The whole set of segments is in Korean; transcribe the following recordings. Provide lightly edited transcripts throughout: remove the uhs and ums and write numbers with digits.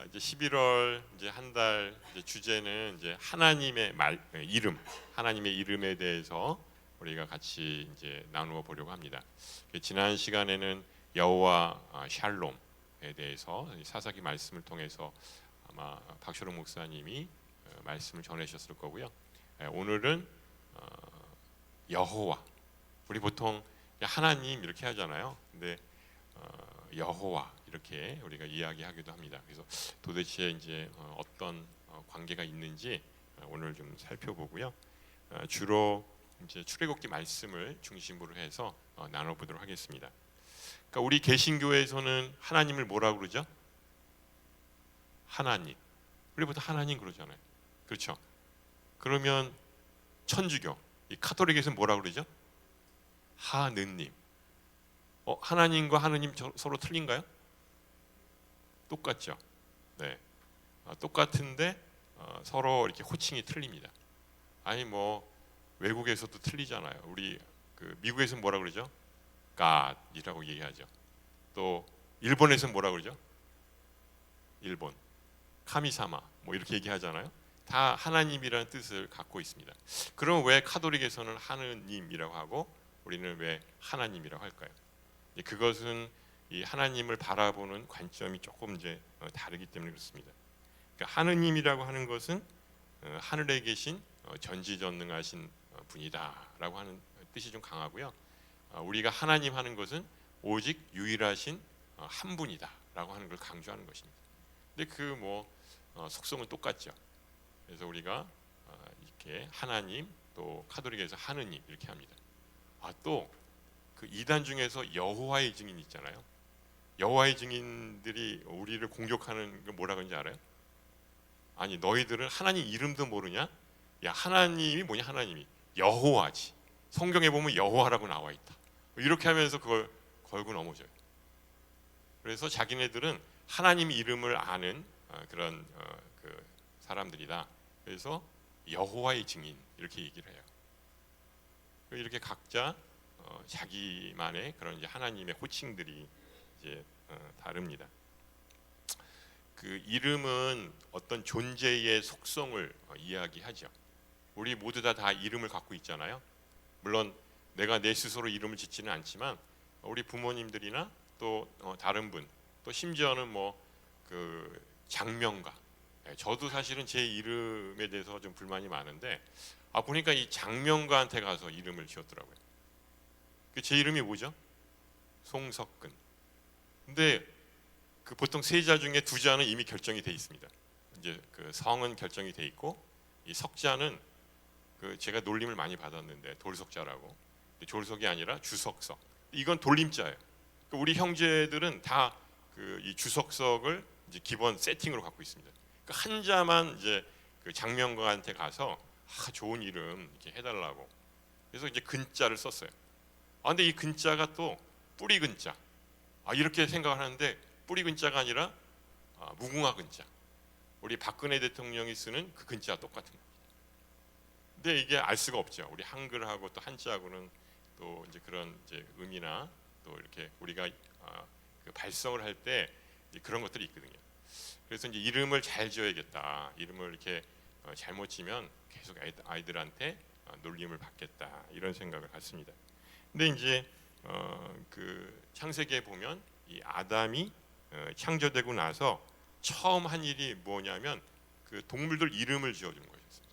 이제 11월 이제 한 달 주제는 이제 하나님의 이름, 하나님의 이름에 대해서 우리가 같이 이제 나누어 보려고 합니다. 지난 시간에는 여호와 샬롬에 대해서 사사기 말씀을 통해서 아마 박ሾ롱 목사님이 말씀을 전해주셨을 거고요. 오늘은 여호와, 우리 보통 하나님 이렇게 하잖아요. 근데 여호와 이렇게 우리가 이야기하기도 합니다. 그래서 도대체 이제 어떤 관계가 있는지 오늘 좀 살펴보고요. 주로 이제 출애굽기 말씀을 중심으로 해서 나눠보도록 하겠습니다. 그러니까 우리 개신교에서는 하나님을 뭐라고 그러죠? 하나님. 우리 보통 하나님 그러잖아요. 그렇죠? 그러면 천주교, 이 카톨릭에서는 뭐라고 그러죠? 하느님. 하나님과 하느님 서로 틀린가요? 똑같죠. 네, 똑같은데 서로 이렇게 호칭이 틀립니다. 아니 뭐 외국에서도 틀리잖아요. 우리 미국에서는 뭐라 그러죠? God이라고 얘기하죠. 또 일본에서는 뭐라 그러죠? 일본 카미사마 뭐 이렇게 얘기하잖아요. 다 하나님이라는 뜻을 갖고 있습니다. 그럼 왜 카톨릭에서는 하느님이라고 하고 우리는 왜 하나님이라고 할까요? 그것은 이 하나님을 바라보는 관점이 조금 이제 다르기 때문에 그렇습니다. 그러니까 하느님이라고 하는 것은 하늘에 계신 전지전능하신 분이다라고 하는 뜻이 좀 강하고요. 우리가 하나님 하는 것은 오직 유일하신 한 분이다라고 하는 걸 강조하는 것입니다. 근데 그 속성은 똑같죠. 그래서 우리가 이렇게 하나님, 또 카톨릭에서 하느님 이렇게 합니다. 또 그 이단 중에서 여호와의 증인 있잖아요. 여호와의 증인들이 우리를 공격하는 거 뭐라 그런지 알아요? 아니 너희들은 하나님 이름도 모르냐? 야 하나님이 뭐냐? 하나님이 여호와지. 성경에 보면 여호와라고 나와 있다. 이렇게 하면서 그걸 걸고 넘어져요. 그래서 자기네들은 하나님 이름을 아는 그런 그 사람들이다. 그래서 여호와의 증인 이렇게 얘기를 해요. 이렇게 각자 자기만의 그런 이제 하나님의 호칭들이 이제 다릅니다. 그 이름은 어떤 존재의 속성을 이야기하죠. 우리 모두 다 이름을 갖고 있잖아요. 물론 내가 내 스스로 이름을 짓지는 않지만 우리 부모님들이나 또 다른 분, 또 심지어는 그 장명가. 저도 사실은 제 이름에 대해서 좀 불만이 많은데 보니까 이 장명가한테 가서 이름을 지었더라고요. 제 이름이 뭐죠? 송석근. 근데 그 보통 세 자 중에 두 자는 이미 결정이 돼 있습니다. 이제 그 성은 결정이 돼 있고 이 석자는 그 제가 놀림을 많이 받았는데 돌석자라고. 졸석이 아니라 주석석. 이건 돌림자예요. 우리 형제들은 다 그 이 주석석을 이제 기본 세팅으로 갖고 있습니다. 한 자만 이제 그 장명가한테 가서 좋은 이름 이렇게 해달라고. 그래서 이제 근자를 썼어요. 근데 이 근자가 또 뿌리 근자. 이렇게 생각을 하는데 뿌리 근자가 아니라 무궁화 근자. 우리 박근혜 대통령이 쓰는 그 근자와 똑같은 겁니다. 근데 이게 알 수가 없죠. 우리 한글하고 또 한자하고는 또 이제 그런 이제 의미나 또 이렇게 우리가 그 발성을 할 때 그런 것들이 있거든요. 그래서 이제 이름을 잘 지어야겠다. 이름을 이렇게 잘못 지면 계속 아이들한테 놀림을 받겠다. 이런 생각을 갖습니다. 근데 이제 그 창세기에 보면 이 아담이 창조되고 나서 처음 한 일이 뭐냐면 그 동물들 이름을 지어준 거였어요.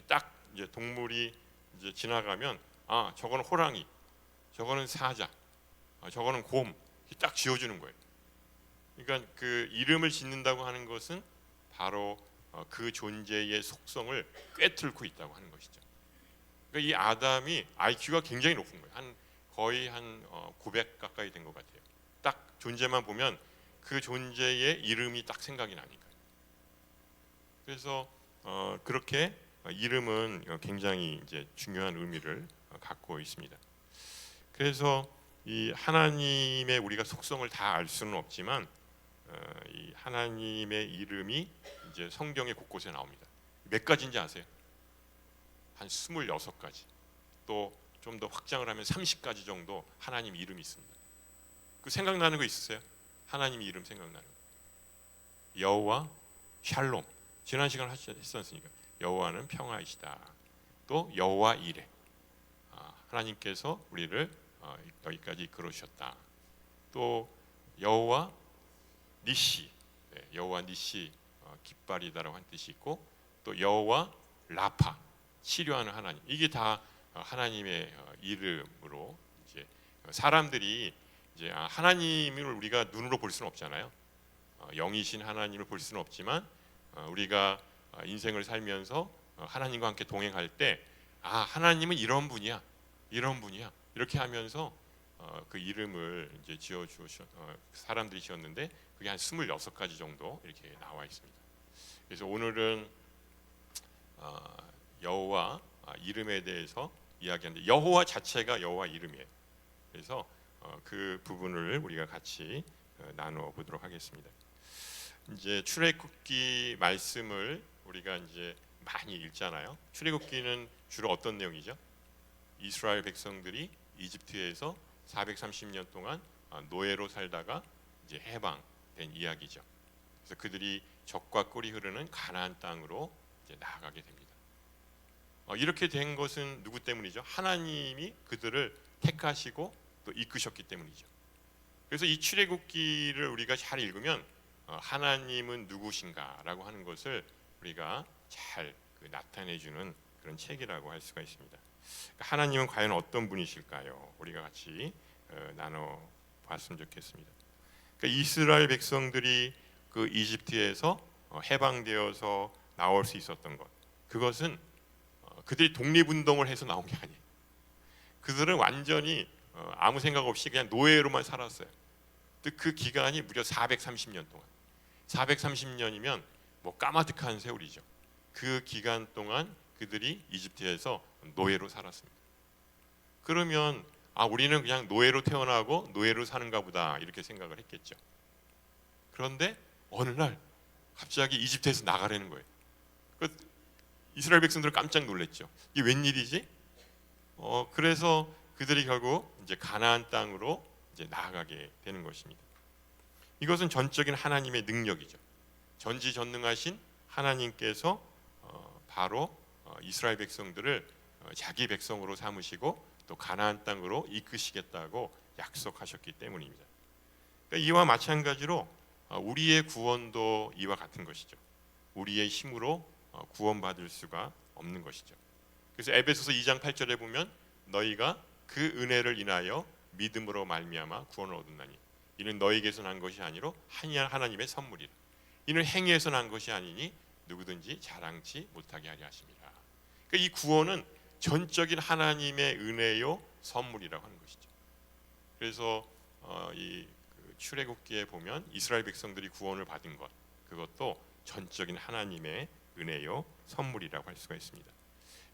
딱 이제 동물이 이제 지나가면 저거는 호랑이, 저거는 사자, 저거는 곰, 딱 지어주는 거예요. 그러니까 그 이름을 짓는다고 하는 것은 바로 그 존재의 속성을 꿰뚫고 있다고 하는 것이죠. 그러니까 이 아담이 IQ가 굉장히 높은 거예요. 거의 한 900 가까이 된 것 같아요. 딱 존재만 보면 그 존재의 이름이 딱 생각이 나니까. 그래서 그렇게 이름은 굉장히 이제 중요한 의미를 갖고 있습니다. 그래서 이 하나님의 우리가 속성을 다 알 수는 없지만 이 하나님의 이름이 이제 성경의 곳곳에 나옵니다. 몇 가지인지 아세요? 한 26가지. 또 좀 더 확장을 하면 30가지 정도 하나님 이름이 있습니다. 그 생각나는 거 있으세요? 하나님 이름 생각나는 거. 여호와 샬롬. 지난 시간 했었으니까 여호와는 평화이시다. 또 여호와 이레. 하나님께서 우리를 여기까지 이끌어 주셨다. 또 여호와 니시, 여호와 니시 깃발이다라고 한 뜻이 있고, 또 여호와 라파, 치료하는 하나님. 이게 다 하나님의 이름으로 이제 사람들이 이제 하나님을 우리가 눈으로 볼 수는 없잖아요. 영이신 하나님을 볼 수는 없지만 우리가 인생을 살면서 하나님과 함께 동행할 때 하나님은 이런 분이야, 이런 분이야 이렇게 하면서 그 이름을 이제 지어 주셨 사람들이 지었는데 그게 한 26가지 정도 이렇게 나와 있습니다. 그래서 오늘은 여호와 이름에 대해서 이야기하는데, 여호와 자체가 여호와 이름이에요. 그래서 그 부분을 우리가 같이 나누어 보도록 하겠습니다. 이제 출애굽기 말씀을 우리가 이제 많이 읽잖아요. 출애굽기는 주로 어떤 내용이죠? 이스라엘 백성들이 이집트에서 430년 동안 노예로 살다가 이제 해방된 이야기죠. 그래서 그들이 젖과 꿀이 흐르는 가나안 땅으로 이제 나아가게 됩니다. 이렇게 된 것은 누구 때문이죠? 하나님이 그들을 택하시고 또 이끄셨기 때문이죠. 그래서 이 출애굽기를 우리가 잘 읽으면 하나님은 누구신가라고 하는 것을 우리가 잘 나타내주는 그런 책이라고 할 수가 있습니다. 하나님은 과연 어떤 분이실까요? 우리가 같이 나눠 봤으면 좋겠습니다. 그러니까 이스라엘 백성들이 그 이집트에서 해방되어서 나올 수 있었던 것, 그것은 그들이 독립운동을 해서 나온 게 아니에요. 그들은 완전히 아무 생각 없이 그냥 노예로만 살았어요. 그 기간이 무려 430년 동안. 430년이면 뭐 까마득한 세월이죠. 그 기간 동안 그들이 이집트에서 노예로 살았습니다. 그러면 우리는 그냥 노예로 태어나고 노예로 사는가 보다 이렇게 생각을 했겠죠. 그런데 어느 날 갑자기 이집트에서 나가라는 거예요. 이스라엘 백성들은 깜짝 놀랐죠. 이게 웬일이지? 그래서 그들이 결국 이제 가나안 땅으로 이제 나아가게 되는 것입니다. 이것은 전적인 하나님의 능력이죠. 전지전능하신 하나님께서 바로 이스라엘 백성들을 자기 백성으로 삼으시고 또 가나안 땅으로 이끄시겠다고 약속하셨기 때문입니다. 그러니까 이와 마찬가지로 우리의 구원도 이와 같은 것이죠. 우리의 힘으로 구원받을 수가 없는 것이죠. 그래서 에베소서 2장 8절에 보면 너희가 그 은혜를 인하여 믿음으로 말미암아 구원을 얻었나니 이는 너희에게서 난 것이 아니로 하나님의 선물이라. 이는 행위에서 난 것이 아니니 누구든지 자랑치 못하게 하려 하심이라. 그러니까 이 구원은 전적인 하나님의 은혜요 선물이라고 하는 것이죠. 그래서 이 출애굽기에 보면 이스라엘 백성들이 구원을 받은 것, 그것도 전적인 하나님의 은혜요 선물이라고 할 수가 있습니다.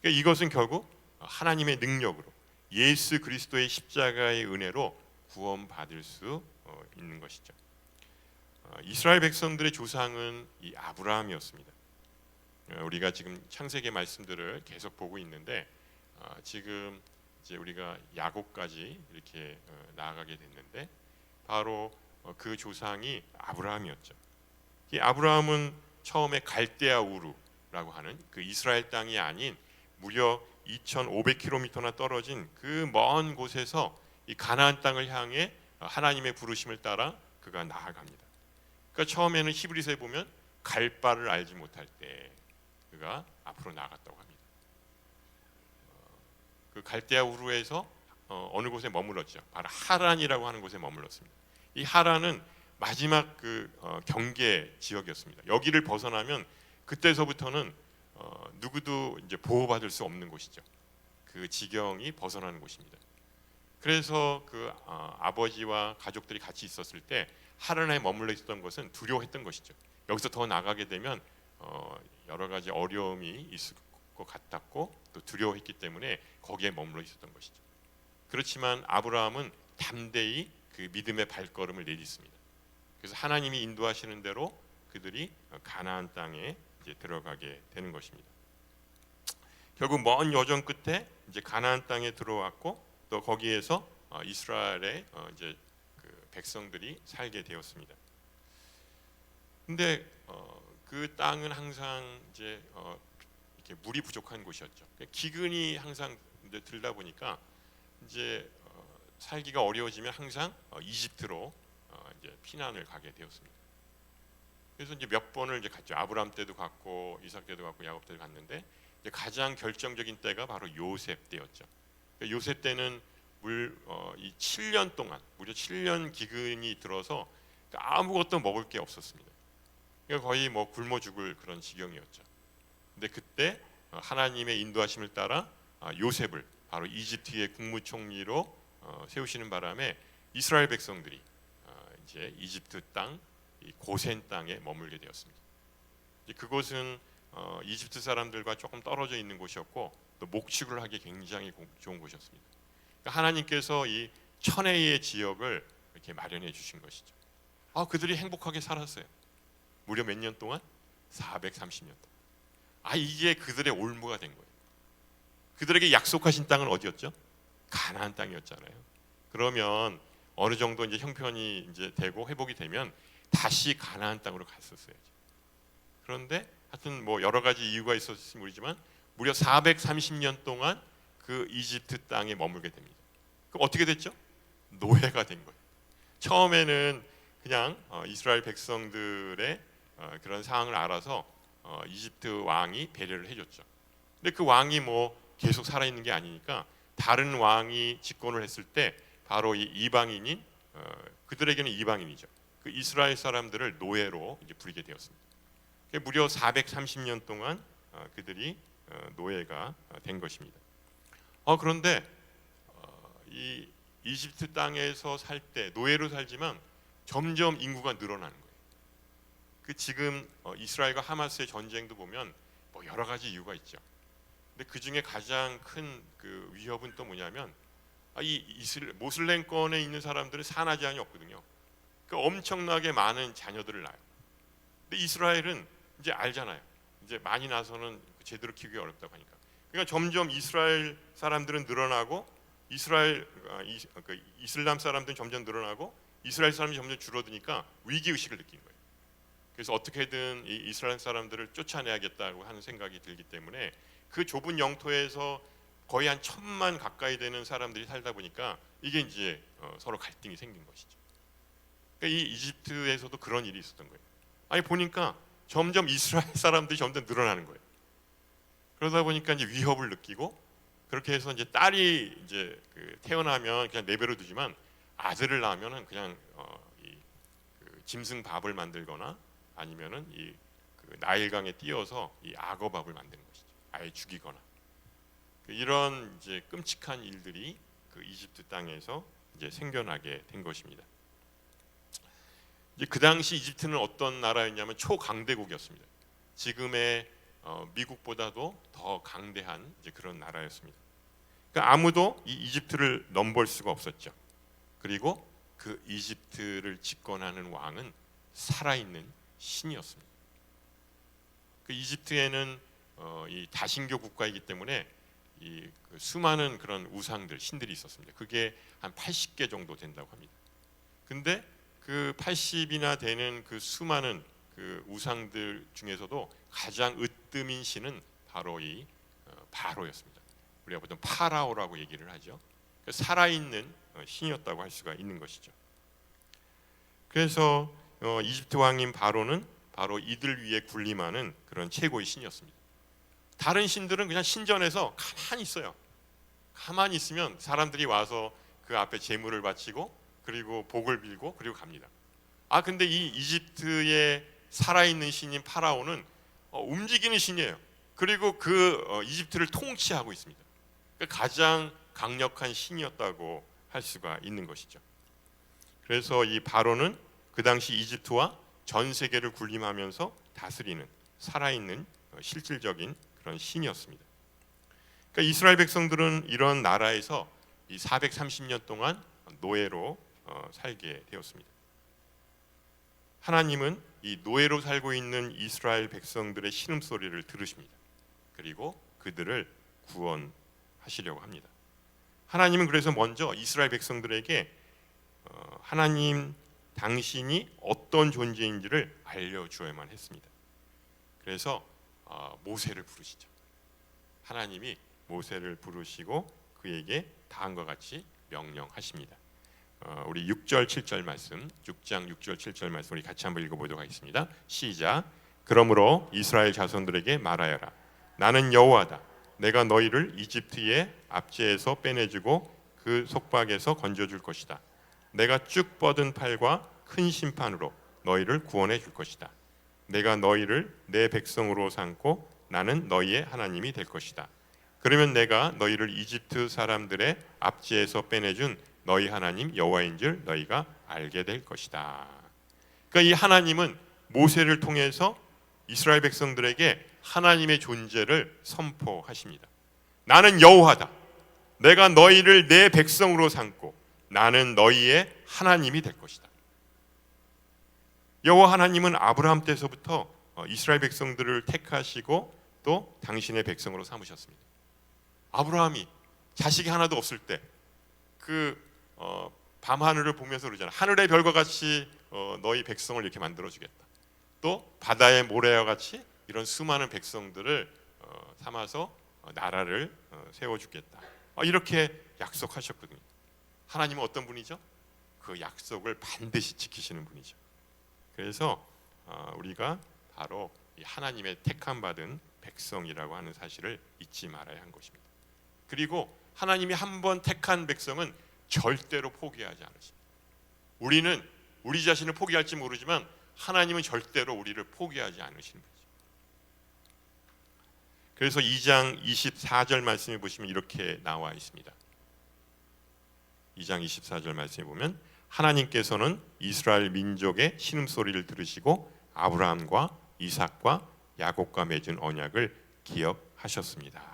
그러니까 이것은 결국 하나님의 능력으로 예수 그리스도의 십자가의 은혜로 구원받을 수 있는 것이죠. 이스라엘 백성들의 조상은 이 아브라함이었습니다. 우리가 지금 창세기 말씀들을 계속 보고 있는데 지금 이제 우리가 야곱까지 이렇게 나아가게 됐는데 바로 그 조상이 아브라함이었죠. 이 아브라함은 처음에 갈대아 우르라고 하는 그 이스라엘 땅이 아닌 무려 2,500km나 떨어진 그 먼 곳에서 이 가나안 땅을 향해 하나님의 부르심을 따라 그가 나아갑니다. 그러니까 처음에는 히브리서에 보면 갈 바를 알지 못할 때 그가 앞으로 나아갔다고 합니다. 그 갈대아 우르에서 어느 곳에 머물렀죠. 바로 하란이라고 하는 곳에 머물렀습니다. 이 하란은 마지막 그 경계 지역이었습니다. 여기를 벗어나면 그때서부터는 누구도 이제 보호받을 수 없는 곳이죠. 그 지경이 벗어나는 곳입니다. 그래서 그 아버지와 가족들이 같이 있었을 때 하란에 머물러 있었던 것은 두려워했던 것이죠. 여기서 더 나가게 되면 여러 가지 어려움이 있을 것 같았고 또 두려워했기 때문에 거기에 머물러 있었던 것이죠. 그렇지만 아브라함은 담대히 그 믿음의 발걸음을 내딛습니다. 그래서 하나님이 인도하시는 대로 그들이 가나안 땅에 이제 들어가게 되는 것입니다. 결국 먼 여정 끝에 이제 가나안 땅에 들어왔고 또 거기에서 이스라엘의 이제 그 백성들이 살게 되었습니다. 근데 그 땅은 항상 이제 이렇게 물이 부족한 곳이었죠. 기근이 항상 이제 들다 보니까 이제 살기가 어려워지면 항상 이집트로 이제 피난을 가게 되었습니다. 그래서 이제 몇 번을 이제 갔죠. 아브람 때도 갔고 이삭 때도 갔고 야곱 때도 갔는데 이제 가장 결정적인 때가 바로 요셉 때였죠. 그러니까 요셉 때는 이 7년 동안 무려 7년 기근이 들어서 아무것도 먹을 게 없었습니다. 그러니까 거의 뭐 굶어 죽을 그런 지경이었죠. 근데 그때 하나님의 인도하심을 따라 요셉을 바로 이집트의 국무총리로 세우시는 바람에 이스라엘 백성들이 이제 이집트 땅, 이 고센 땅에 머물게 되었습니다. 그곳은 이집트 사람들과 조금 떨어져 있는 곳이었고 또 목축을 하기 굉장히 좋은 곳이었습니다. 그러니까 하나님께서 이 천혜의 지역을 이렇게 마련해 주신 것이죠. 그들이 행복하게 살았어요. 무려 몇 년 동안? 430년 동안. 이게 그들의 올무가 된 거예요. 그들에게 약속하신 땅은 어디였죠? 가나안 땅이었잖아요. 그러면 어느 정도 이제 형편이 이제 되고 회복이 되면 다시 가나안 땅으로 갔었어야죠. 그런데 하여튼 뭐 여러 가지 이유가 있었을지 모르지만 무려 430년 동안 그 이집트 땅에 머물게 됩니다. 그럼 어떻게 됐죠? 노예가 된 거예요. 처음에는 그냥 이스라엘 백성들의 그런 상황을 알아서 이집트 왕이 배려를 해줬죠. 근데 그 왕이 뭐 계속 살아있는 게 아니니까 다른 왕이 집권을 했을 때 바로 이 이방인인 그들에게는 이방인이죠. 그 이스라엘 사람들을 노예로 이제 부리게 되었습니다. 무려 430년 동안 그들이 노예가 된 것입니다. 그런데 이 이집트 땅에서 살 때 노예로 살지만 점점 인구가 늘어나는 거예요. 그 지금 이스라엘과 하마스의 전쟁도 보면 뭐 여러 가지 이유가 있죠. 근데 그 중에 가장 큰 그 위협은 또 뭐냐면 모슬렘권에 있는 사람들은 산하 제한이 없거든요. 그러니까 엄청나게 많은 자녀들을 낳아요. 근데 이스라엘은 이제 알잖아요. 이제 많이 나서는 제대로 키우기 어렵다고 하니까. 그러니까 점점 이스라엘 사람들은 늘어나고 이슬람 사람들은 점점 늘어나고 이스라엘 사람이 점점 줄어드니까 위기 의식을 느낀 거예요. 그래서 어떻게든 이 이스라엘 사람들을 쫓아내야겠다고 하는 생각이 들기 때문에 그 좁은 영토에서 거의 한 1,000만 가까이 되는 사람들이 살다 보니까 이게 이제 서로 갈등이 생긴 것이죠. 그러니까 이 이집트에서도 그런 일이 있었던 거예요. 보니까 점점 이스라엘 사람들이 점점 늘어나는 거예요. 그러다 보니까 이제 위협을 느끼고 그렇게 해서 이제 딸이 이제 태어나면 그냥 내버려 두지만 아들을 낳으면은 그냥 짐승 밥을 만들거나 아니면은 그 나일강에 띄어서 이 악어밥을 만드는 것이죠. 아예 죽이거나 이런 이제 끔찍한 일들이 그 이집트 땅에서 이제 생겨나게 된 것입니다. 이제 그 당시 이집트는 어떤 나라였냐면 초강대국이었습니다. 지금의 미국보다도 더 강대한 이제 그런 나라였습니다. 그러니까 아무도 이 이집트를 넘볼 수가 없었죠. 그리고 그 이집트를 집권하는 왕은 살아있는 신이었습니다. 그 이집트에는 이 다신교 국가이기 때문에 그 수많은 그런 우상들, 신들이 있었습니다. 그게 한 80개 정도 된다고 합니다. 근데 그 80이나 되는 그 수많은 그 우상들 중에서도 가장 으뜸인 신은 바로 이 바로였습니다. 우리가 보통 파라오라고 얘기를 하죠. 살아있는 신이었다고 할 수가 있는 것이죠. 그래서 이집트 왕인 바로는 바로 이들 위에 군림하는 그런 최고의 신이었습니다. 다른 신들은 그냥 신전에서 가만히 있어요. 가만히 있으면 사람들이 와서 그 앞에 제물을 바치고 그리고 복을 빌고 그리고 갑니다. 근데 이 이집트의 살아있는 신인 파라오는 움직이는 신이에요. 그리고 그 이집트를 통치하고 있습니다. 그러니까 가장 강력한 신이었다고 할 수가 있는 것이죠. 그래서 이 바로는 그 당시 이집트와 전 세계를 군림하면서 다스리는 살아있는 실질적인 그런 신이었습니다. 그러니까 이스라엘 백성들은 이런 나라에서 이 430년 동안 노예로 살게 되었습니다. 하나님은 이 노예로 살고 있는 이스라엘 백성들의 신음소리를 들으십니다. 그리고 그들을 구원하시려고 합니다. 하나님은 그래서 먼저 이스라엘 백성들에게 하나님 당신이 어떤 존재인지를 알려주어야만 했습니다. 그래서 모세를 부르시죠. 하나님이 모세를 부르시고 그에게 다음과 같이 명령하십니다. 우리 6절 7절 말씀, 6장 6절 7절 말씀 우리 같이 한번 읽어보도록 하겠습니다. 시작. 그러므로 이스라엘 자손들에게 말하여라. 나는 여호와다. 내가 너희를 이집트의 압제에서 빼내주고 그 속박에서 건져줄 것이다. 내가 쭉 뻗은 팔과 큰 심판으로 너희를 구원해 줄 것이다. 내가 너희를 내 백성으로 삼고 나는 너희의 하나님이 될 것이다. 그러면 내가 너희를 이집트 사람들의 압제에서 빼내준 너희 하나님 여호와인 줄 너희가 알게 될 것이다. 그러니까 이 하나님은 모세를 통해서 이스라엘 백성들에게 하나님의 존재를 선포하십니다. 나는 여호와다. 내가 너희를 내 백성으로 삼고 나는 너희의 하나님이 될 것이다. 여호와 하나님은 아브라함 때서부터 이스라엘 백성들을 택하시고 또 당신의 백성으로 삼으셨습니다. 아브라함이 자식이 하나도 없을 때 그 밤하늘을 보면서 그러잖아. 하늘의 별과 같이 너희 백성을 이렇게 만들어주겠다. 또 바다의 모래와 같이 이런 수많은 백성들을 삼아서 나라를 세워주겠다. 이렇게 약속하셨거든요. 하나님은 어떤 분이죠? 그 약속을 반드시 지키시는 분이죠. 그래서 우리가 바로 이 하나님의 택함 받은 백성이라고 하는 사실을 잊지 말아야 한 것입니다. 그리고 하나님이 한번 택한 백성은 절대로 포기하지 않으십니다. 우리는 우리 자신을 포기할지 모르지만 하나님은 절대로 우리를 포기하지 않으시는 분이죠. 그래서 2장 24절 말씀에 보시면 이렇게 나와 있습니다. 2장 24절 말씀에 보면 하나님께서는 이스라엘 민족의 신음소리를 들으시고 아브라함과 이삭과 야곱과 맺은 언약을 기억하셨습니다.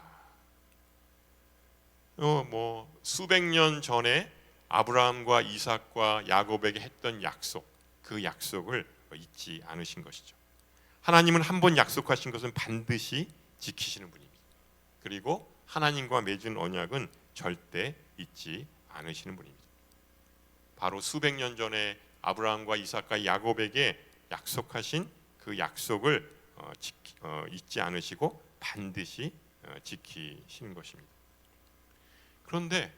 수백 년 전에 아브라함과 이삭과 야곱에게 했던 약속, 그 약속을 잊지 않으신 것이죠. 하나님은 한번 약속하신 것은 반드시 지키시는 분입니다. 그리고 하나님과 맺은 언약은 절대 잊지 않으시는 분입니다. 바로 수백 년 전에 아브라함과 이삭과 야곱에게 약속하신 그 약속을 잊지 않으시고 반드시 지키시는 것입니다. 그런데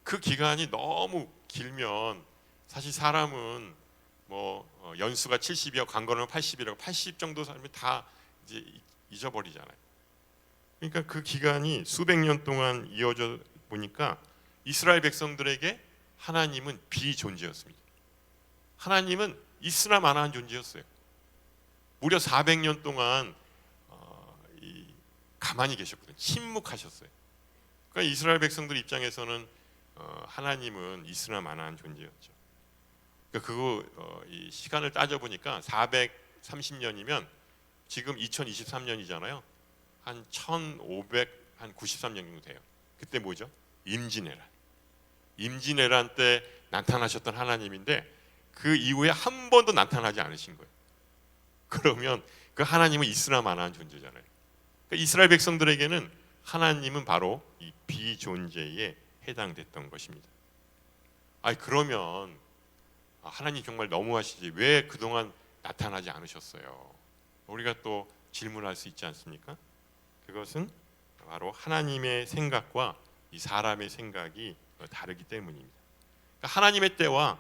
그 기간이 너무 길면 사실 사람은 연수가 70이고 강건은 80이라고 80 정도 사람이 다 이제 잊어버리잖아요. 그러니까 그 기간이 수백 년 동안 이어져 보니까 이스라엘 백성들에게 하나님은 비존재였습니다. 하나님은 있으나 마나한 존재였어요. 무려 400년 동안 가만히 계셨거든요. 침묵하셨어요. 그러니까 이스라엘 백성들 입장에서는 하나님은 있으나 마나한 존재였죠. 그러니까 이 시간을 따져 보니까 430년이면 지금 2023년이잖아요. 한 1593년 정도 돼요. 그때 뭐죠? 임진왜란 때 나타나셨던 하나님인데 그 이후에 한 번도 나타나지 않으신 거예요. 그러면 그 하나님은 있으나 마나한 존재잖아요. 그러니까 이스라엘 백성들에게는 하나님은 바로 이 비존재에 해당됐던 것입니다. 그러면 하나님 정말 너무하시지 왜 그동안 나타나지 않으셨어요? 우리가 또 질문할 수 있지 않습니까? 그것은 바로 하나님의 생각과 이 사람의 생각이 다르기 때문입니다. 그러니까 하나님의 때와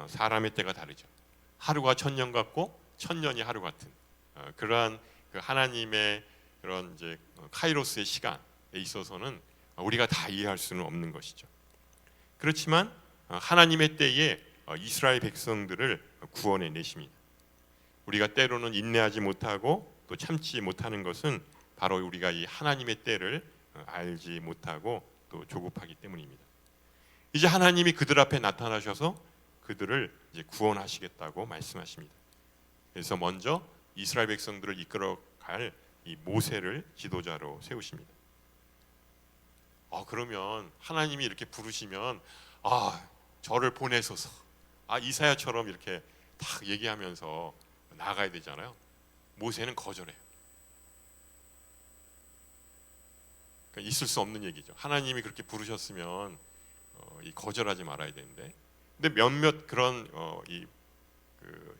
사람의 때가 다르죠. 하루가 천년 같고 천년이 하루 같은 그러한 그 하나님의 그런 이제 카이로스의 시간에 있어서는 우리가 다 이해할 수는 없는 것이죠. 그렇지만 하나님의 때에 이스라엘 백성들을 구원해 내십니다. 우리가 때로는 인내하지 못하고 또 참지 못하는 것은 바로 우리가 이 하나님의 때를 알지 못하고 또 조급하기 때문입니다. 이제 하나님이 그들 앞에 나타나셔서 그들을 이제 구원하시겠다고 말씀하십니다. 그래서 먼저 이스라엘 백성들을 이끌어갈 이 모세를 지도자로 세우십니다. 그러면 하나님이 이렇게 부르시면 저를 보내소서, 이사야처럼 이렇게 딱 얘기하면서 나가야 되잖아요. 모세는 거절해요. 그러니까 있을 수 없는 얘기죠. 하나님이 그렇게 부르셨으면 거절하지 말아야 되는데, 근데 몇몇 그런 이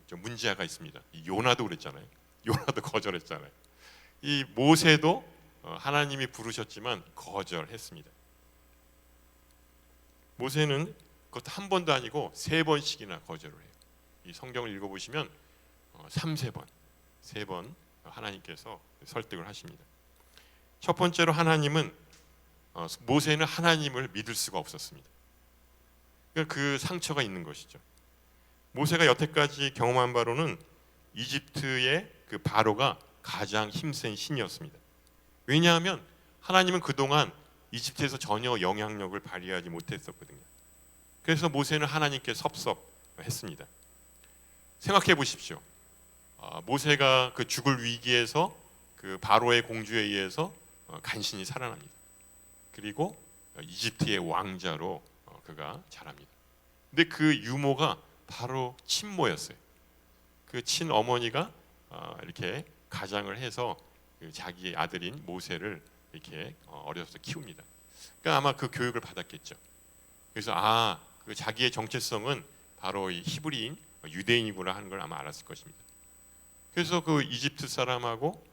좀 문제가 있습니다. 이 요나도 그랬잖아요. 요나도 거절했잖아요. 이 모세도 하나님이 부르셨지만 거절했습니다. 모세는 그것도 한 번도 아니고 3번씩이나 거절을 해요. 이 성경을 읽어보시면 3-4번, 3번 하나님께서 설득을 하십니다. 첫 번째로 하나님은 모세는 하나님을 믿을 수가 없었습니다. 그러니까 그 상처가 있는 것이죠. 모세가 여태까지 경험한 바로는 이집트의 그 바로가 가장 힘센 신이었습니다. 왜냐하면 하나님은 그동안 이집트에서 전혀 영향력을 발휘하지 못했었거든요. 그래서 모세는 하나님께 섭섭했습니다. 생각해 보십시오. 모세가 그 죽을 위기에서 그 바로의 공주에 의해서 간신히 살아납니다. 그리고 이집트의 왕자로 그가 자랍니다. 근데 그 유모가 바로 친모였어요. 그 친어머니가 이렇게 가장을 해서 자기 아들인 모세를 이렇게 어려서 키웁니다. 그러니까 아마 그 교육을 받았겠죠. 그래서 그 자기의 정체성은 바로 이 히브리인 유대인이구나 하는 걸 아마 알았을 것입니다. 그래서 그 이집트 사람하고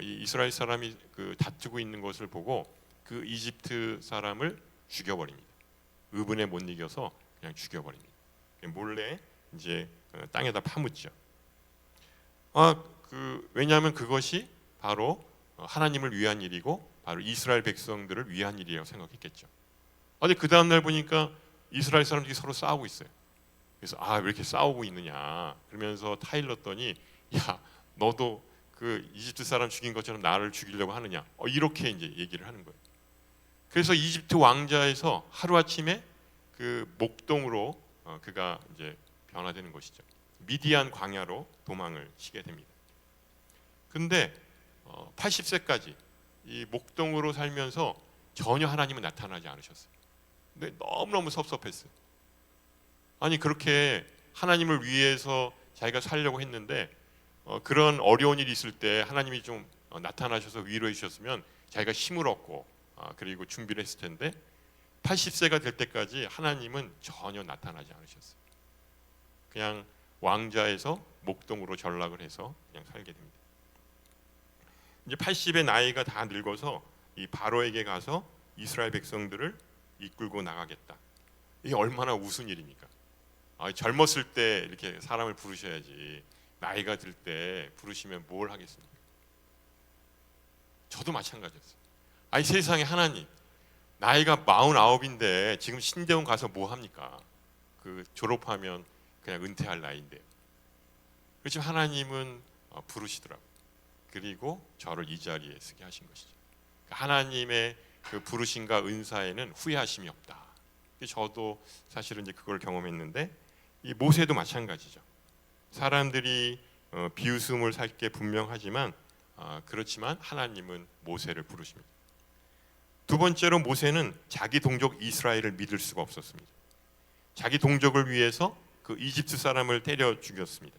이 이스라엘 사람이 그 다투고 있는 것을 보고 그 이집트 사람을 죽여버립니다. 의분에 못 이겨서 그냥 죽여버립니다. 몰래 이제 땅에다 파묻죠. 왜냐하면 그것이 바로 하나님을 위한 일이고 바로 이스라엘 백성들을 위한 일이라고 생각했겠죠. 근데 그 다음 날 보니까 이스라엘 사람들이 서로 싸우고 있어요. 그래서 왜 이렇게 싸우고 있느냐 그러면서 타일렀더니 야 너도 그 이집트 사람 죽인 것처럼 나를 죽이려고 하느냐 이렇게 이제 얘기를 하는 거예요. 그래서 이집트 왕자에서 하루아침에 그 목동으로 그가 이제 변화되는 것이죠. 미디안 광야로 도망을 치게 됩니다. 근데 80세까지 이 목동으로 살면서 전혀 하나님은 나타나지 않으셨어요. 근데 너무너무 섭섭했어요. 아니 그렇게 하나님을 위해서 자기가 살려고 했는데 그런 어려운 일이 있을 때 하나님이 좀 나타나셔서 위로해 주셨으면 자기가 힘을 얻고 그리고 준비를 했을 텐데 80세가 될 때까지 하나님은 전혀 나타나지 않으셨어요. 그냥 왕자에서 목동으로 전락을 해서 그냥 살게 됩니다. 이제 80의 나이가 다 늙어서 이 바로에게 가서 이스라엘 백성들을 이끌고 나가겠다. 이게 얼마나 우스운 일입니까? 젊었을 때 이렇게 사람을 부르셔야지 나이가 들 때 부르시면 뭘 하겠습니까? 저도 마찬가지였어요. 세상에 하나님 나이가 49인데 지금 신대원 가서 뭐 합니까? 그 졸업하면 그냥 은퇴할 나이인데요. 그렇지만 하나님은 부르시더라고요. 그리고 저를 이 자리에 서게 하신 것이죠. 하나님의 그 부르심과 은사에는 후회하심이 없다. 저도 사실은 이제 그걸 경험했는데 이 모세도 마찬가지죠. 사람들이 비웃음을 살 게 분명하지만 그렇지만 하나님은 모세를 부르십니다. 두 번째로 모세는 자기 동족 이스라엘을 믿을 수가 없었습니다. 자기 동족을 위해서 그 이집트 사람을 때려 죽였습니다.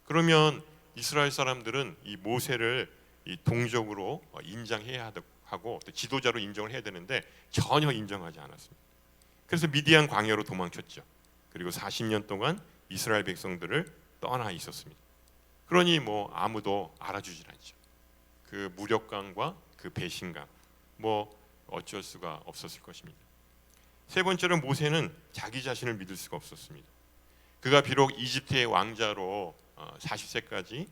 그러면 이스라엘 사람들은 이 모세를 이 동족으로 인정해야 하고 또 지도자로 인정을 해야 되는데 전혀 인정하지 않았습니다. 그래서 미디안 광야로 도망쳤죠. 그리고 40년 동안 이스라엘 백성들을 떠나 있었습니다. 그러니 뭐 아무도 알아주질 않죠. 그 무력감과 그 배신감 어쩔 수가 없었을 것입니다. 세 번째로 모세는 자기 자신을 믿을 수가 없었습니다. 그가 비록 이집트의 왕자로 40세까지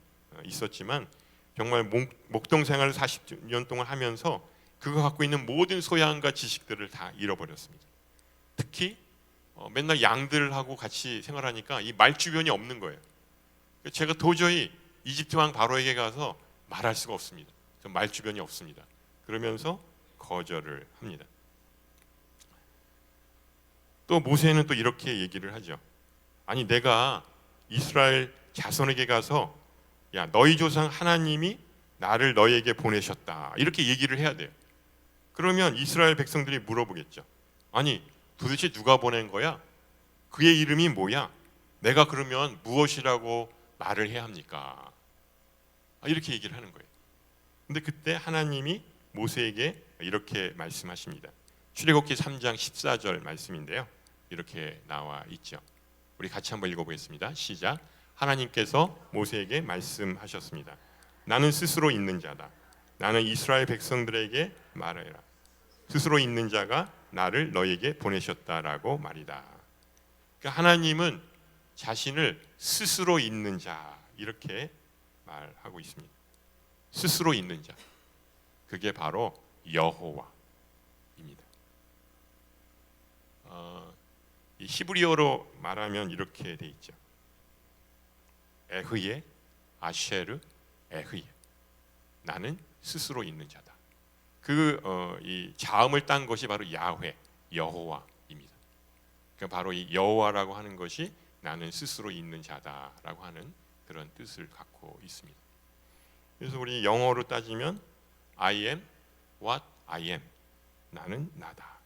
있었지만 정말 목동 생활을 40년 동안 하면서 그가 갖고 있는 모든 소양과 지식들을 다 잃어버렸습니다. 특히 맨날 양들하고 같이 생활하니까 이 말주변이 없는 거예요. 제가 도저히 이집트 왕 바로에게 가서 말할 수가 없습니다. 말주변이 없습니다. 그러면서 거절을 합니다. 또 모세는 또 이렇게 얘기를 하죠. 내가 이스라엘 자손에게 가서 야 너희 조상 하나님이 나를 너희에게 보내셨다 이렇게 얘기를 해야 돼요. 그러면 이스라엘 백성들이 물어보겠죠. 도대체 누가 보낸 거야? 그의 이름이 뭐야? 내가 그러면 무엇이라고 말을 해야 합니까? 이렇게 얘기를 하는 거예요. 근데 그때 하나님이 모세에게 이렇게 말씀하십니다. 출애굽기 3장 14절 말씀인데요. 이렇게 나와 있죠. 우리 같이 한번 읽어보겠습니다. 시작. 하나님께서 모세에게 말씀하셨습니다. 나는 스스로 있는 자다. 나는 이스라엘 백성들에게 말하라. 스스로 있는 자가 나를 너에게 보내셨다라고 말이다. 그러니까 하나님은 자신을 스스로 있는 자 이렇게 말하고 있습니다. 스스로 있는 자. 그게 바로 여호와입니다. 이 히브리어로 말하면 이렇게 돼 있죠. 에흐예, 아쉐르, 에흐예. 나는 스스로 있는 자다. 이 자음을 딴 것이 바로 야훼, 여호와입니다. 그러니까 바로 이 여호와라고 하는 것이 나는 스스로 있는 자다라고 하는 그런 뜻을 갖고 있습니다. 그래서 우리 영어로 따지면 I am what I am. 나는 나다.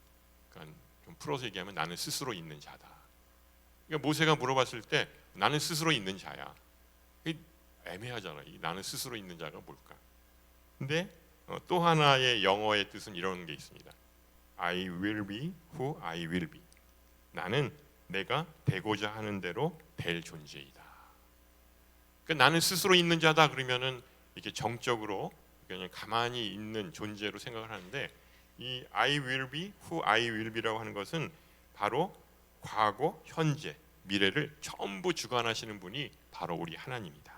그러니까 좀 풀어서 얘기하면 나는 스스로 있는 자다. 그러니까 모세가 물어봤을 때 나는 스스로 있는 자야. 애매하잖아. 이 나는 스스로 있는 자가 뭘까? 근데 또 하나의 영어의 뜻은 이런 게 있습니다. I will be who I will be. 나는 내가 되고자 하는 대로 될 존재이다. 그러니까 나는 스스로 있는 자다 그러면은 이렇게 정적으로 그냥 가만히 있는 존재로 생각을 하는데 이 I will be who I will be라고 하는 것은 바로 과거, 현재, 미래를 전부 주관하시는 분이 바로 우리 하나님이다.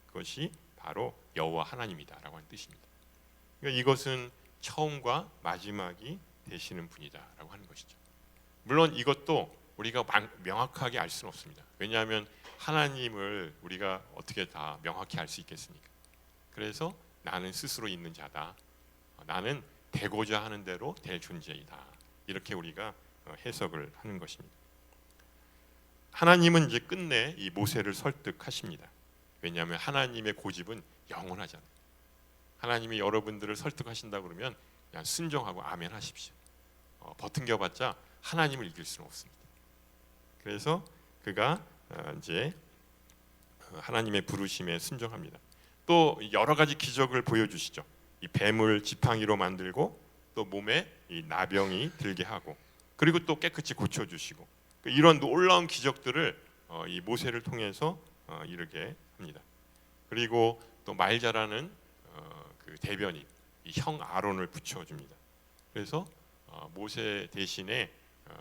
그것이 바로 여호와 하나님이다라고 하는 뜻입니다. 그러니까 이것은 처음과 마지막이 되시는 분이다라고 하는 것이죠. 물론 이것도 우리가 명확하게 알 수는 없습니다. 왜냐하면 하나님을 우리가 어떻게 다 명확히 알 수 있겠습니까? 그래서 나는 스스로 있는 자다. 나는 되고자 하는 대로 될 존재이다. 이렇게 우리가 해석을 하는 것입니다. 하나님은 이제 끝내 이 모세를 설득하십니다. 왜냐하면 하나님의 고집은 영원하잖아요. 하나님이 여러분들을 설득하신다 그러면 그냥 순종하고 아멘 하십시오. 버팅겨봤자 하나님을 이길 수는 없습니다. 그래서 그가 이제 하나님의 부르심에 순종합니다. 또 여러 가지 기적을 보여주시죠. 이 뱀을 지팡이로 만들고 또 몸에 이 나병이 들게 하고 그리고 또 깨끗이 고쳐주시고 이런 놀라운 기적들을 이 모세를 통해서 이루게 합니다. 그리고 또 말 잘하는 그 대변인 이 형 아론을 붙여줍니다. 그래서 모세 대신에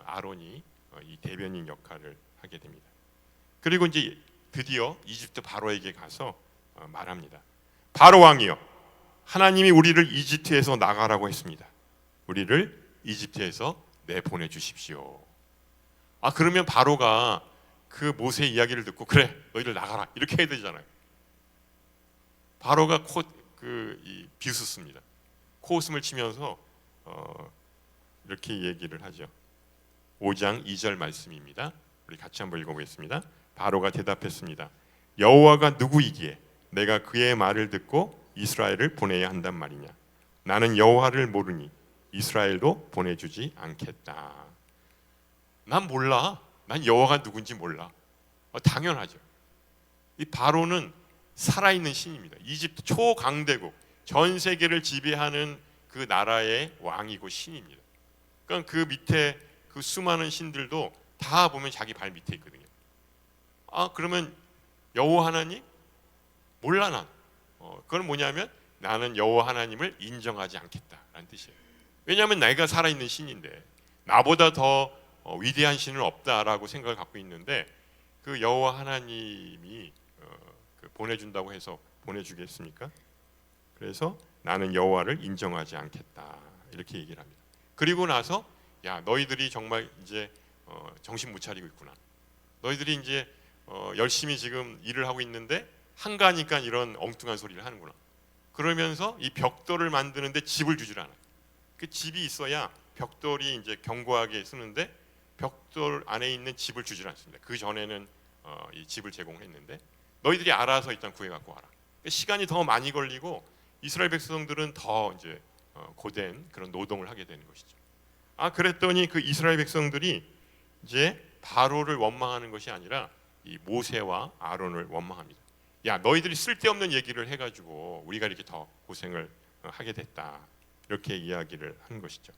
아론이 이 대변인 역할을 하게 됩니다. 그리고 이제 드디어 이집트 바로에게 가서 말합니다. 바로 왕이여, 하나님이 우리를 이집트에서 나가라고 했습니다. 우리를 이집트에서 내보내 주십시오. 그러면 바로가 그 모세 이야기를 듣고 그래 너희들 나가라 이렇게 해야 되잖아요. 바로가 비웃습니다. 코웃음을 치면서 이렇게 얘기를 하죠. 5장 2절 말씀입니다. 우리 같이 한번 읽어보겠습니다. 바로가 대답했습니다. 여호와가 누구이기에 내가 그의 말을 듣고 이스라엘을 보내야 한단 말이냐. 나는 여호와를 모르니 이스라엘도 보내주지 않겠다. 난 몰라. 난 여호와가 누군지 몰라. 당연하죠. 이 바로는 살아있는 신입니다. 이집트 초강대국, 전 세계를 지배하는 그 나라의 왕이고 신입니다. 그러니까 그 밑에 그 수많은 신들도 다 보면 자기 발 밑에 있거든요. 그러면 여호와 하나님? 몰라 난. 그건 뭐냐면 나는 여호와 하나님을 인정하지 않겠다라는 뜻이에요. 왜냐하면 내가 살아있는 신인데 나보다 더 위대한 신은 없다라고 생각을 갖고 있는데 그 여호와 하나님이 보내준다고 해서 보내주겠습니까? 그래서 나는 여호와를 인정하지 않겠다 이렇게 얘기를 합니다. 그리고 나서 야 너희들이 정말 이제 정신 못 차리고 있구나. 너희들이 이제 열심히 지금 일을 하고 있는데 한가하니까 이런 엉뚱한 소리를 하는구나. 그러면서 이 벽돌을 만드는데 집을 주질 않아요. 그 집이 있어야 벽돌이 이제 견고하게 쓰는데 벽돌 안에 있는 집을 주질 않습니다. 그 전에는 이 집을 제공했는데 너희들이 알아서 일단 구해 갖고 와라. 시간이 더 많이 걸리고 이스라엘 백성들은 더 이제 고된 그런 노동을 하게 되는 것이죠. 그랬더니 그 이스라엘 백성들이 이제 바로를 원망하는 것이 아니라 이 모세와 아론을 원망합니다. 야 너희들이 쓸데없는 얘기를 해가지고 우리가 이렇게 더 고생을 하게 됐다. 이렇게 이야기를 한 것이죠.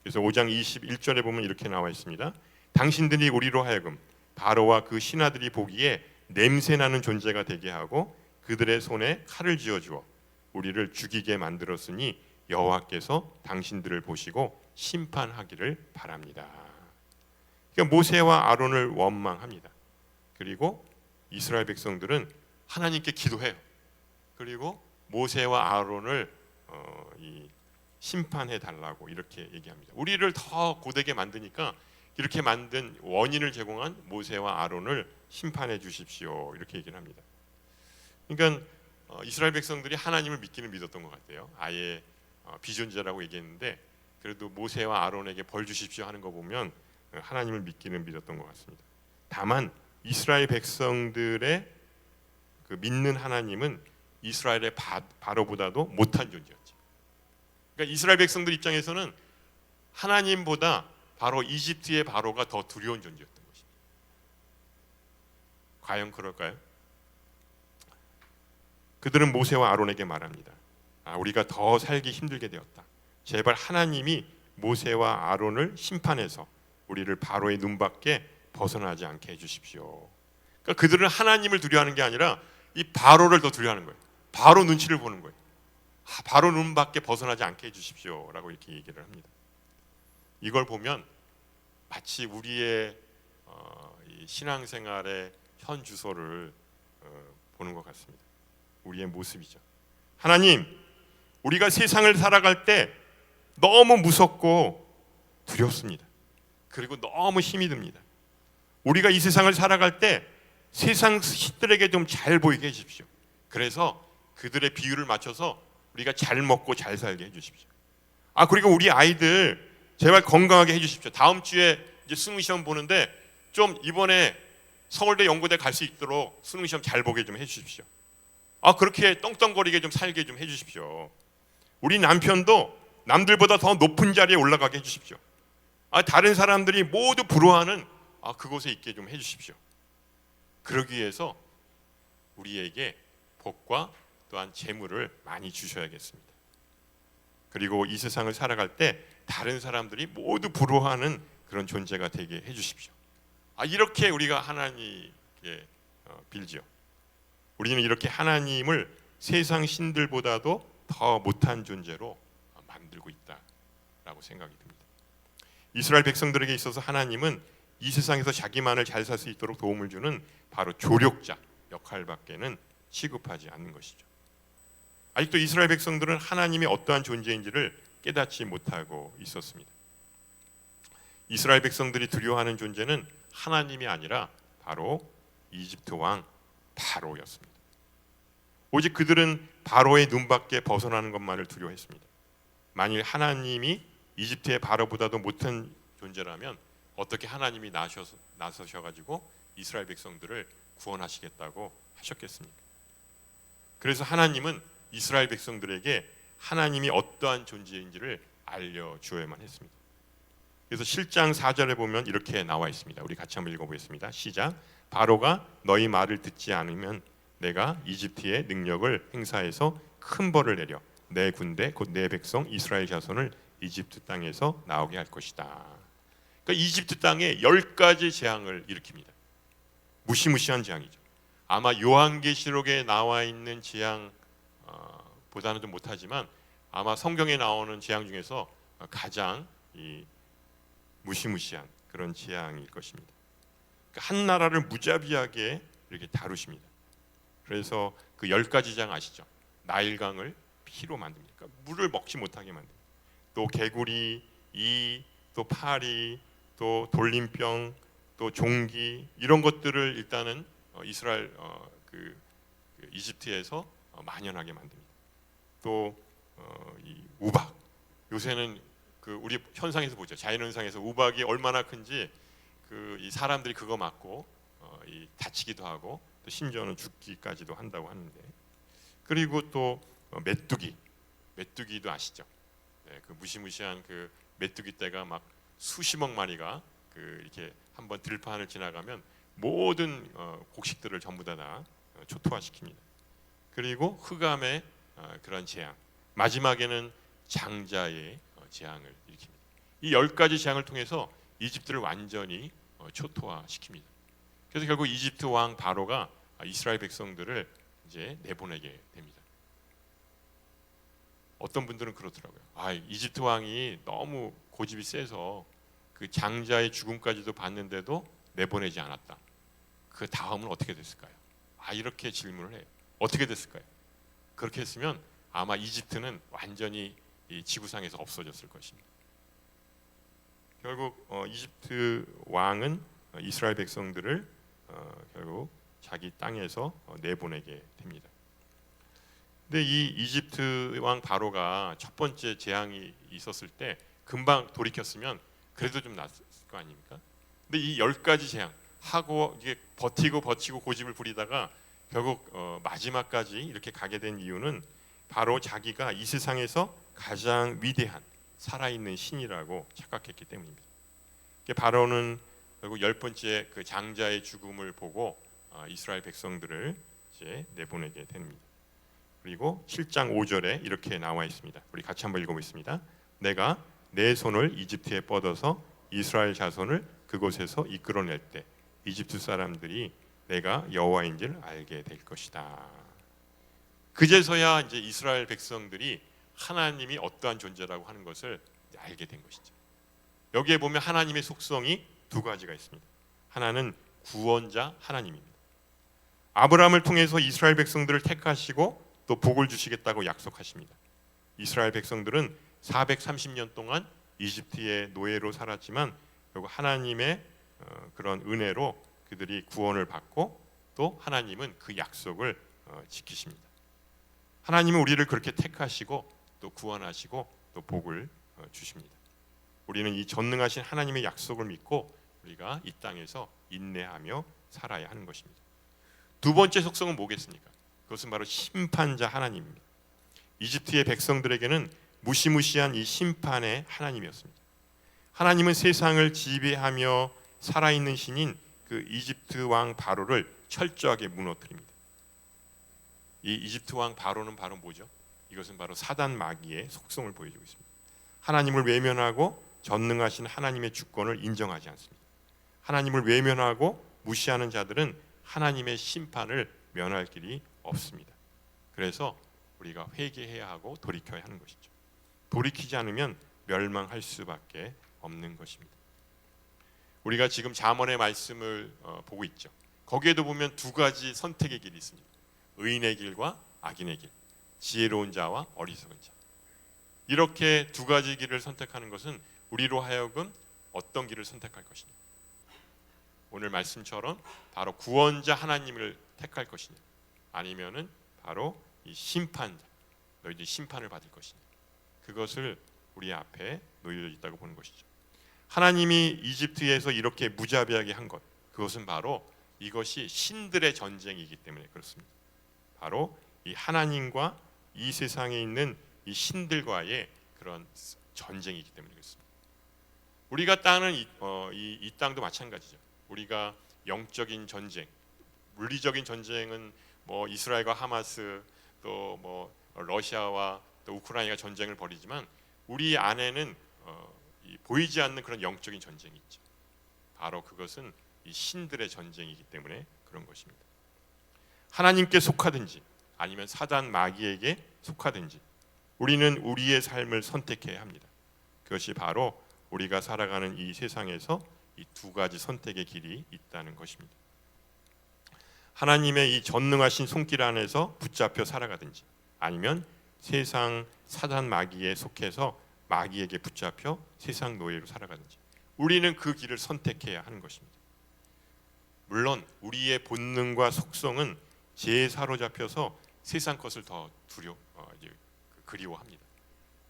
그래서 5장 21절에 보면 이렇게 나와 있습니다. 당신들이 우리로 하여금 바로와 그 신하들이 보기에 냄새나는 존재가 되게 하고 그들의 손에 칼을 쥐어주어 우리를 죽이게 만들었으니 여호와께서 당신들을 보시고 심판하기를 바랍니다. 그러니까 모세와 아론을 원망합니다. 그리고 이스라엘 백성들은 하나님께 기도해요. 그리고 모세와 아론을 심판해 달라고 이렇게 얘기합니다. 우리를 더 고되게 만드니까 이렇게 만든 원인을 제공한 모세와 아론을 심판해 주십시오. 이렇게 얘기를 합니다. 그러니까 이스라엘 백성들이 하나님을 믿기는 믿었던 것 같아요. 아예 비존재라고 얘기했는데 그래도 모세와 아론에게 벌 주십시오 하는 거 보면 하나님을 믿기는 믿었던 것 같습니다. 다만 이스라엘 백성들의 그 믿는 하나님은 이스라엘의 바로보다도 못한 존재였죠. 그러니까 이스라엘 백성들 입장에서는 하나님보다 바로 이집트의 바로가 더 두려운 존재였던 것입니다. 과연 그럴까요? 그들은 모세와 아론에게 말합니다. 우리가 더 살기 힘들게 되었다. 제발 하나님이 모세와 아론을 심판해서 우리를 바로의 눈밖에 벗어나지 않게 해주십시오. 그러니까 그들은 하나님을 두려워하는 게 아니라 이 바로를 더 두려워하는 거예요. 바로 눈치를 보는 거예요. 바로 눈밖에 벗어나지 않게 해주십시오라고 이렇게 얘기를 합니다. 이걸 보면 마치 우리의 이 신앙생활의 현 주소를 보는 것 같습니다. 우리의 모습이죠. 하나님, 우리가 세상을 살아갈 때 너무 무섭고 두렵습니다. 그리고 너무 힘이 듭니다. 우리가 이 세상을 살아갈 때 세상 신들에게 좀 잘 보이게 해주십시오. 그래서 그들의 비율을 맞춰서 우리가 잘 먹고 잘 살게 해주십시오. 그리고 우리 아이들 제발 건강하게 해주십시오. 다음 주에 이제 수능 시험 보는데 좀 이번에 서울대 연고대 갈 수 있도록 수능 시험 잘 보게 좀 해주십시오. 그렇게 떵떵거리게 좀 살게 좀 해주십시오. 우리 남편도 남들보다 더 높은 자리에 올라가게 해주십시오. 다른 사람들이 모두 부러워하는 그곳에 있게 좀 해주십시오. 그러기 위해서 우리에게 복과 또한 재물을 많이 주셔야겠습니다. 그리고 이 세상을 살아갈 때 다른 사람들이 모두 부러워하는 그런 존재가 되게 해주십시오. 이렇게 우리가 하나님께 빌지요. 우리는 이렇게 하나님을 세상 신들보다도 더 못한 존재로 만들고 있다라고 생각이 듭니다. 이스라엘 백성들에게 있어서 하나님은 이 세상에서 자기만을 잘 살 수 있도록 도움을 주는 바로 조력자 역할밖에는 취급하지 않는 것이죠. 아직도 이스라엘 백성들은 하나님이 어떠한 존재인지를 깨닫지 못하고 있었습니다. 이스라엘 백성들이 두려워하는 존재는 하나님이 아니라 바로 이집트 왕 바로였습니다. 오직 그들은 바로의 눈밖에 벗어나는 것만을 두려워했습니다. 만일 하나님이 이집트의 바로보다도 못한 존재라면 어떻게 하나님이 나서셔가지고 이스라엘 백성들을 구원하시겠다고 하셨겠습니까? 그래서 하나님은 이스라엘 백성들에게 하나님이 어떠한 존재인지를 알려주어야만 했습니다. 그래서 실장 4절에 보면 이렇게 나와 있습니다. 우리 같이 한번 읽어보겠습니다. 시작. 바로가 너희 말을 듣지 않으면 내가 이집트의 능력을 행사해서 큰 벌을 내려 내 군대 곧 내 백성 이스라엘 자손을 이집트 땅에서 나오게 할 것이다. 그러니까 이집트 땅에 10가지 재앙을 일으킵니다. 무시무시한 재앙이죠. 아마 요한계시록에 나와 있는 재앙 보다는 좀 못하지만 아마 성경에 나오는 재앙 중에서 가장 이 무시무시한 그런 재앙일 것입니다. 그러니까 한 나라를 무자비하게 이렇게 다루십니다. 그래서 그 10가지 재앙 아시죠? 나일강을 피로 만듭니다. 그러니까 물을 먹지 못하게 만듭니다. 또 개구리, 또 파리, 또 돌림병, 또 종기 이런 것들을 일단은 이스라엘 그 이집트에서 만연하게 만듭니다. 또 이 우박, 요새는 그 우리 현상에서 보죠. 자연현상에서 우박이 얼마나 큰지 이 사람들이 그거 맞고 이 다치기도 하고 또 심지어는 죽기까지도 한다고 하는데, 그리고 또 메뚜기도 아시죠? 네, 그 무시무시한 그 메뚜기 떼가 막 수십억 마리가 이렇게 한번 들판을 지나가면 모든 곡식들을 전부 다 초토화시킵니다. 그리고 흑암의 그런 재앙, 마지막에는 장자의 재앙을 일으킵니다. 이 10가지 재앙을 통해서 이집트를 완전히 초토화시킵니다. 그래서 결국 이집트 왕 바로가 이스라엘 백성들을 이제 내보내게 됩니다. 어떤 분들은 그러더라고요. 이집트 왕이 너무 고집이 세서 그 장자의 죽음까지도 봤는데도 내보내지 않았다. 그 다음은 어떻게 됐을까요? 이렇게 질문을 해요. 어떻게 됐을까요? 그렇게 했으면 아마 이집트는 완전히 이 지구상에서 없어졌을 것입니다. 결국 이집트 왕은 이스라엘 백성들을 결국 자기 땅에서 내보내게 됩니다. 근데 이 이집트 왕 바로가 첫 번째 재앙이 있었을 때 금방 돌이켰으면 그래도 좀 낫을 거 아닙니까? 근데 이 10가지 재앙 하고 이게 버티고 고집을 부리다가 결국 마지막까지 이렇게 가게 된 이유는 바로 자기가 이 세상에서 가장 위대한 살아있는 신이라고 착각했기 때문입니다. 바로는 결국 10번째 그 장자의 죽음을 보고 이스라엘 백성들을 이제 내보내게 됩니다. 그리고 7장 5절에 이렇게 나와 있습니다. 우리 같이 한번 읽어보겠습니다. 내가 내 손을 이집트에 뻗어서 이스라엘 자손을 그곳에서 이끌어낼 때 이집트 사람들이 내가 여호와인 줄 알게 될 것이다. 그제서야 이제 이스라엘 백성들이 하나님이 어떠한 존재라고 하는 것을 알게 된 것이죠. 여기에 보면 하나님의 속성이 두 가지가 있습니다. 하나는 구원자 하나님입니다. 아브라함을 통해서 이스라엘 백성들을 택하시고 또 복을 주시겠다고 약속하십니다. 이스라엘 백성들은 430년 동안 이집트의 노예로 살았지만 결국 하나님의 그런 은혜로 그들이 구원을 받고 또 하나님은 그 약속을 지키십니다. 하나님은 우리를 그렇게 택하시고 또 구원하시고 또 복을 주십니다. 우리는 이 전능하신 하나님의 약속을 믿고 우리가 이 땅에서 인내하며 살아야 하는 것입니다. 두 번째 속성은 뭐겠습니까? 그것은 바로 심판자 하나님입니다. 이집트의 백성들에게는 무시무시한 이 심판의 하나님이었습니다. 하나님은 세상을 지배하며 살아있는 신인 그 이집트 왕 바로를 철저하게 무너뜨립니다. 이 이집트 왕 바로는 바로 뭐죠? 이것은 바로 사단 마귀의 속성을 보여주고 있습니다. 하나님을 외면하고 전능하신 하나님의 주권을 인정하지 않습니다. 하나님을 외면하고 무시하는 자들은 하나님의 심판을 면할 길이 없습니다. 그래서 우리가 회개해야 하고 돌이켜야 하는 것이죠. 돌이키지 않으면 멸망할 수밖에 없는 것입니다. 우리가 지금 잠언의 말씀을 보고 있죠. 거기에도 보면 두 가지 선택의 길이 있습니다. 의인의 길과 악인의 길, 지혜로운 자와 어리석은 자. 이렇게 두 가지 길을 선택하는 것은 우리로 하여금 어떤 길을 선택할 것이냐. 오늘 말씀처럼 바로 구원자 하나님을 택할 것이냐, 아니면은 바로 이 심판자, 너희들이 심판을 받을 것이냐. 그것을 우리 앞에 놓여져 있다고 보는 것이죠. 하나님이 이집트에서 이렇게 무자비하게 한 것, 그것은 바로 이것이 신들의 전쟁이기 때문에 그렇습니다. 바로 이 하나님과 이 세상에 있는 이 신들과의 그런 전쟁이기 때문에 그렇습니다. 우리가 따는 이 땅도 마찬가지죠. 우리가 영적인 전쟁, 물리적인 전쟁은 뭐 이스라엘과 하마스, 또 뭐 러시아와 또 우크라이나가 전쟁을 벌이지만 우리 안에는 이 보이지 않는 그런 영적인 전쟁이 있죠. 바로 그것은 이 신들의 전쟁이기 때문에 그런 것입니다. 하나님께 속하든지 아니면 사단 마귀에게 속하든지 우리는 우리의 삶을 선택해야 합니다. 그것이 바로 우리가 살아가는 이 세상에서 이 두 가지 선택의 길이 있다는 것입니다. 하나님의 이 전능하신 손길 안에서 붙잡혀 살아가든지 아니면 세상 사단 마귀에 속해서 마귀에게 붙잡혀 세상 노예로 살아가든지 우리는 그 길을 선택해야 하는 것입니다. 물론 우리의 본능과 속성은 죄에 사로잡혀서 세상 것을 더 그리워합니다.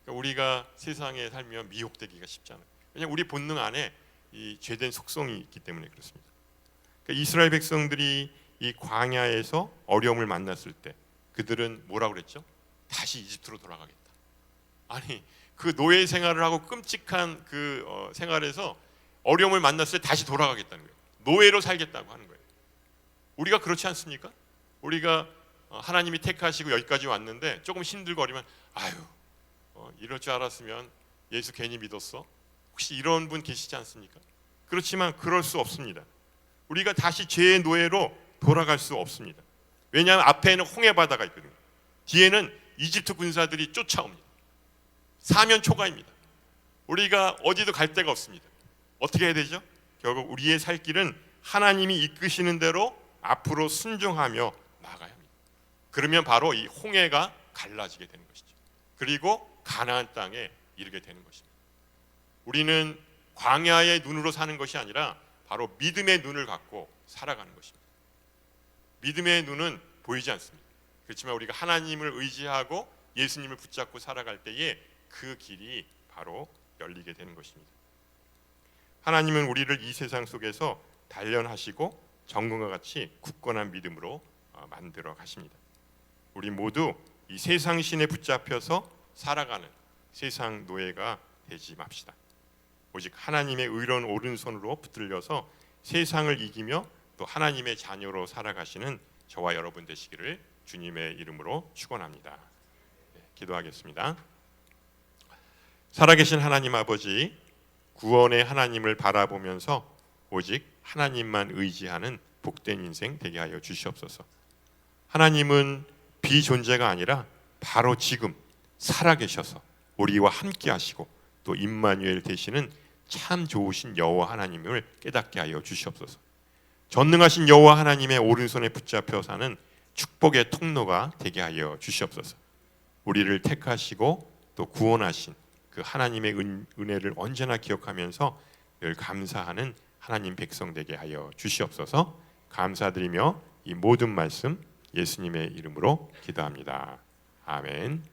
그러니까 우리가 세상에 살면 미혹되기가 쉽잖아요. 왜냐하면 우리 본능 안에 이 죄된 속성이 있기 때문에 그렇습니다. 그러니까 이스라엘 백성들이 이 광야에서 어려움을 만났을 때 그들은 뭐라고 그랬죠? 다시 이집트로 돌아가겠다. 아니 그 노예 생활을 하고 끔찍한 그 생활에서 어려움을 만났을 때 다시 돌아가겠다는 거예요. 노예로 살겠다고 하는 거예요. 우리가 그렇지 않습니까? 우리가 하나님이 택하시고 여기까지 왔는데 조금 힘들거리면 이럴 줄 알았으면 예수 괜히 믿었어? 혹시 이런 분 계시지 않습니까? 그렇지만 그럴 수 없습니다. 우리가 다시 죄의 노예로 돌아갈 수 없습니다. 왜냐하면 앞에는 홍해 바다가 있거든요. 뒤에는 이집트 군사들이 쫓아옵니다. 사면 초가입니다. 우리가 어디도 갈 데가 없습니다. 어떻게 해야 되죠? 결국 우리의 살 길은 하나님이 이끄시는 대로 앞으로 순종하며 나가야 합니다. 그러면 바로 이 홍해가 갈라지게 되는 것이죠. 그리고 가나안 땅에 이르게 되는 것입니다. 우리는 광야의 눈으로 사는 것이 아니라 바로 믿음의 눈을 갖고 살아가는 것입니다. 믿음의 눈은 보이지 않습니다. 그렇지만 우리가 하나님을 의지하고 예수님을 붙잡고 살아갈 때에 그 길이 바로 열리게 되는 것입니다. 하나님은 우리를 이 세상 속에서 단련하시고 정금과 같이 굳건한 믿음으로 만들어 가십니다. 우리 모두 이 세상 신에 붙잡혀서 살아가는 세상 노예가 되지 맙시다. 오직 하나님의 의로운 오른손으로 붙들려서 세상을 이기며 또 하나님의 자녀로 살아가시는 저와 여러분 되시기를 주님의 이름으로 축원합니다. 기도하겠습니다. 살아계신 하나님 아버지, 구원의 하나님을 바라보면서 오직 하나님만 의지하는 복된 인생 되게 하여 주시옵소서. 하나님은 비존재가 아니라 바로 지금 살아계셔서 우리와 함께 하시고 또 임마누엘 되시는 참 좋으신 여호와 하나님을 깨닫게 하여 주시옵소서. 전능하신 여호와 하나님의 오른손에 붙잡혀 사는 축복의 통로가 되게 하여 주시옵소서. 우리를 택하시고 또 구원하신 그 하나님의 은혜를 언제나 기억하면서 늘 감사하는 하나님 백성 되게 하여 주시옵소서. 감사드리며 이 모든 말씀 예수님의 이름으로 기도합니다. 아멘.